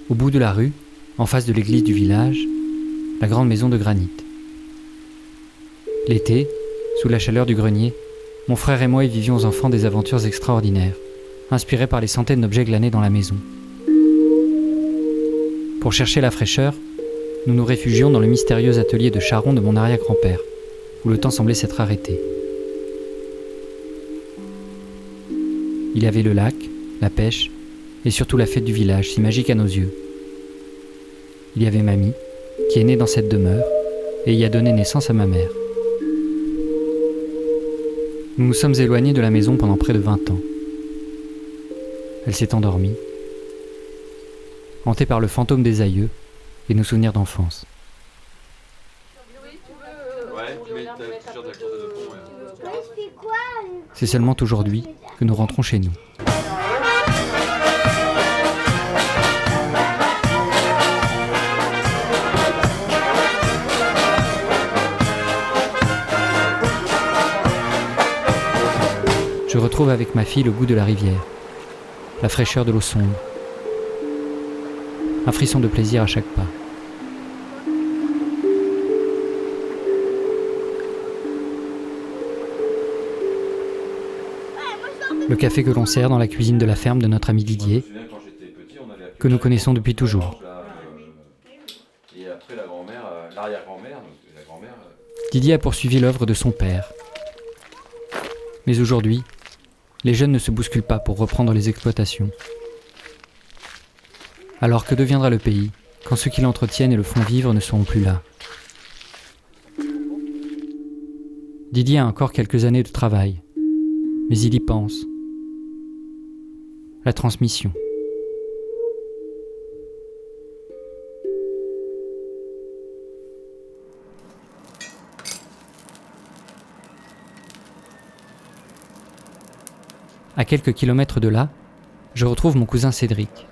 Au bout de la rue, en face de l'église du village, la grande maison de granit. L'été, sous la chaleur du grenier, mon frère et moi y vivions enfants des aventures extraordinaires, inspirés par les centaines d'objets glanés dans la maison. Pour chercher la fraîcheur, nous nous réfugions dans le mystérieux atelier de charron de mon arrière-grand-père, où le temps semblait s'être arrêté. Il y avait le lac, la pêche, et surtout la fête du village, si magique à nos yeux. Il y avait mamie, qui est née dans cette demeure, et y a donné naissance à ma mère. Nous nous sommes éloignés de la maison pendant près de 20 ans. Elle s'est endormie, hantée par le fantôme des aïeux et nos souvenirs d'enfance. C'est seulement aujourd'hui que nous rentrons chez nous. Je retrouve avec ma fille le goût de la rivière, la fraîcheur de l'eau sombre, un frisson de plaisir à chaque pas. Le café que l'on sert dans la cuisine de la ferme de notre ami Didier, que nous connaissons depuis toujours. Didier a poursuivi l'œuvre de son père. Mais aujourd'hui, les jeunes ne se bousculent pas pour reprendre les exploitations. Alors que deviendra le pays quand ceux qui l'entretiennent et le font vivre ne seront plus là? Didier a encore quelques années de travail, mais il y pense. La transmission. À quelques kilomètres de là, je retrouve mon cousin Cédric.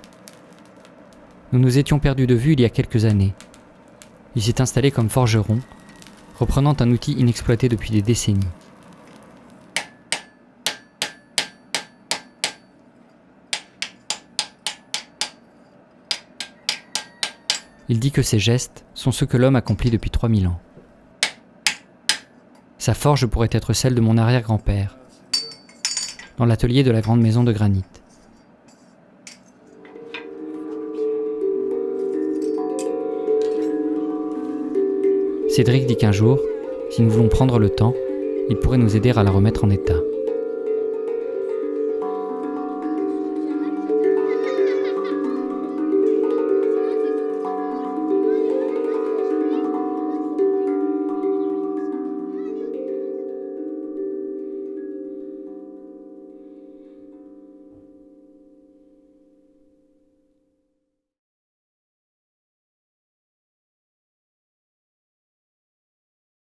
Nous nous étions perdus de vue il y a quelques années. Il s'est installé comme forgeron, reprenant un outil inexploité depuis des décennies. Il dit que ses gestes sont ceux que l'homme accomplit depuis 3000 ans. Sa forge pourrait être celle de mon arrière-grand-père, dans l'atelier de la grande maison de granit. Cédric dit qu'un jour, si nous voulons prendre le temps, il pourrait nous aider à la remettre en état.